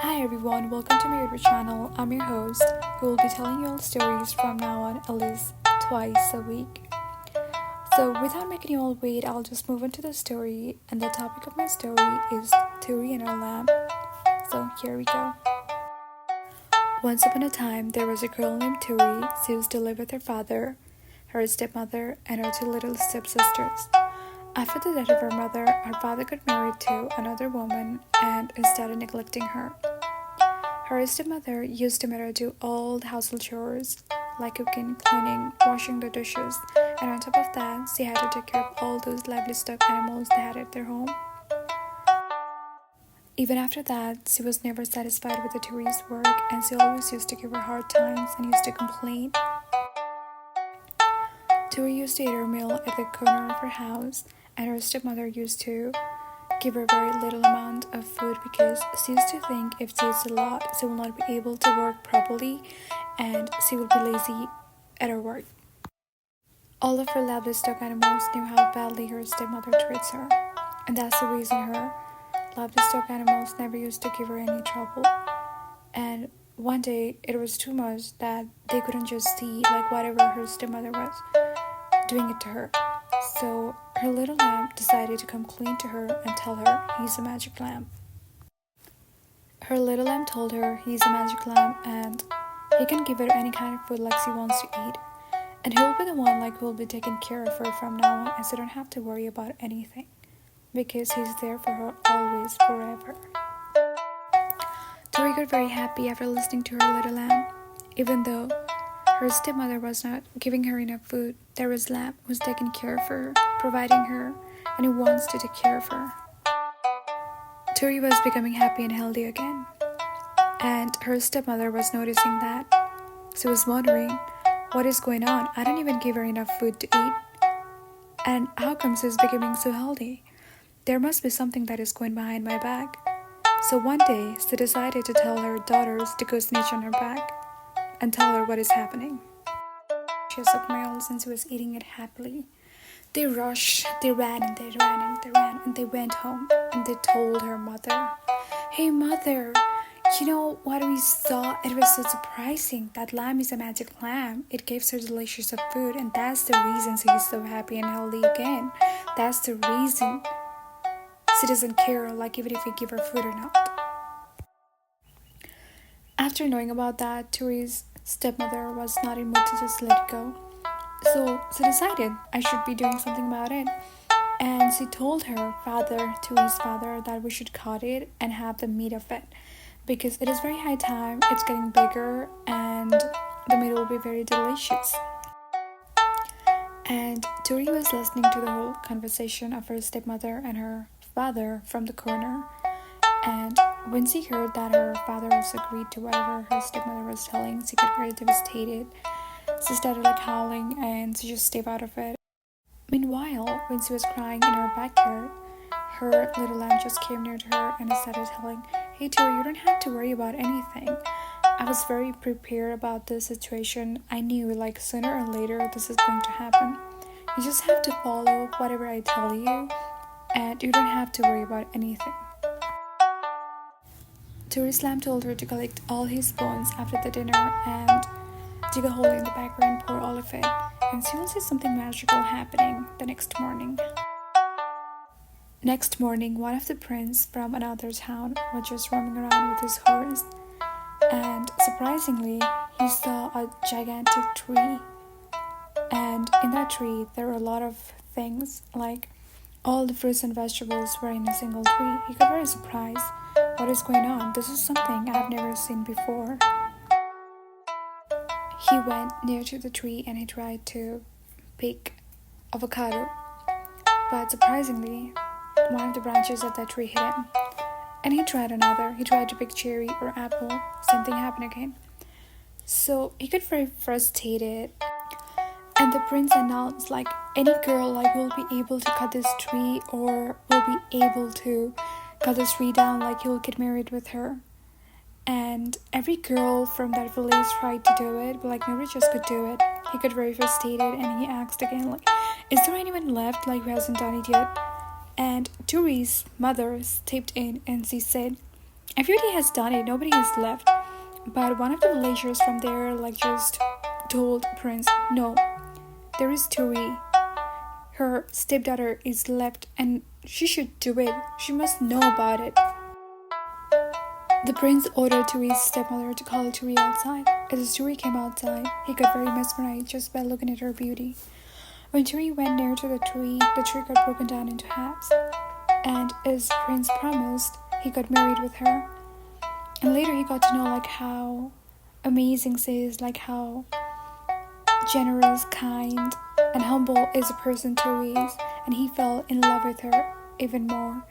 Hi everyone, welcome to my YouTube channel. I'm your host who will be telling you all stories from now on at least twice a week. So without making you all wait, I'll just move on to the story, and the topic of my story is Turi and her lamb. So here we go. Once upon a time, there was a girl named Turi. She used to live with her father, her stepmother, and her two little stepsisters. After the death of her mother, her father got married to another woman and started neglecting her. Her stepmother used to make her do all the household chores like cooking, cleaning, washing the dishes, and on top of that, she had to take care of all those lively stuffed animals they had at their home. Even after that, she was never satisfied with the Turi's work, and she always used to give her hard times and used to complain. Turi used to eat her meal at the corner of her house, and her stepmother used to give her very little amount of food because she used to think if she eats a lot, she will not be able to work properly and she will be lazy at her work. All of her lovely stock animals knew how badly her stepmother treats her, and that's the reason her lovely stock animals never used to give her any trouble. And one day it was too much that they couldn't just see like whatever her stepmother was doing it to her. So her little lamb decided to come clean to her and tell her he's a magic lamb. Her little lamb told her he's a magic lamb and he can give her any kind of food like she wants to eat. And he'll be the one like who will be taking care of her from now on, and so don't have to worry about anything because he's there for her always, forever. Tori got very happy after listening to her little lamb. Even though her stepmother was not giving her enough food, there was lamb who was taking care of her, providing her, and who wants to take care of her. Tori was becoming happy and healthy again, and her stepmother was noticing that. She was wondering, what is going on? I don't even give her enough food to eat. And how come she's becoming so healthy? There must be something that is going behind my back. So one day, she decided to tell her daughters to go snitch on her back and tell her what is happening. She was up meal since she was eating it happily. They rushed, they ran and they ran and they ran and they went home and they told her mother, "Hey mother, you know what we saw? It was so surprising. That lamb is a magic lamb. It gives her delicious of food, and that's the reason she's so happy and healthy again. That's the reason she doesn't care like even if we give her food or not." After knowing about that, Turi's stepmother was not in mood to just let it go. So she decided I should be doing something about it. And she told her father, Turi's father, that we should cut it and have the meat of it. Because it is very high time, it's getting bigger, and the meat will be very delicious. And Turi was listening to the whole conversation of her stepmother and her father from the corner. And when she heard that her father was agreed to whatever her stepmother was telling, she got very devastated. She started howling and she just stayed out of it. Meanwhile, when she was crying in her backyard, her little lamb just came near to her and started telling, "Hey Turi, you don't have to worry about anything. I was very prepared about this situation. I knew like sooner or later this is going to happen. You just have to follow whatever I tell you and you don't have to worry about anything." Turi's lamb told her to collect all his bones after the dinner and dig a hole in the backyard and pour all of it, and she will see something magical happening the next morning. Next morning, one of the princes from another town was just roaming around with his horse, and surprisingly, he saw a gigantic tree. And in that tree, there were a lot of things, like all the fruits and vegetables were in a single tree. He got very surprised. What is going on? This is something I've never seen before. He went near to the tree and he tried to pick avocado, but surprisingly, one of the branches of that tree hit him. And he tried another. He tried to pick cherry or apple. Same thing happened again. So he got very frustrated. And the prince announced like any girl like will be able to cut this tree or will be able to cut this tree down, like he'll get married with her. And every girl from that village tried to do it, but like nobody just could do it. He got very frustrated and he asked again like, "Is there anyone left like who hasn't done it yet?" And Turi's mother stepped in and she said, Everybody has done it, nobody is left. But one of the villagers from there just told Prince, no, there is Turi. Her stepdaughter is left and she should do it. She must know about it. The prince ordered Turi's stepmother to call Turi outside. As Turi came outside, he got very mesmerized just by looking at her beauty. When Turi went near to the tree got broken down into halves. And as Prince promised, he got married with her. And later he got to know how amazing she is, how generous, kind, and humble is a person Turi is, and he fell in love with her even more.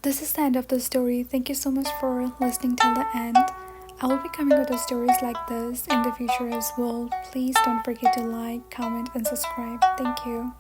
This is the end of the story. Thank you so much for listening till the end. I will be coming with the stories like this in the future as well. Please don't forget to like, comment, and subscribe. Thank you.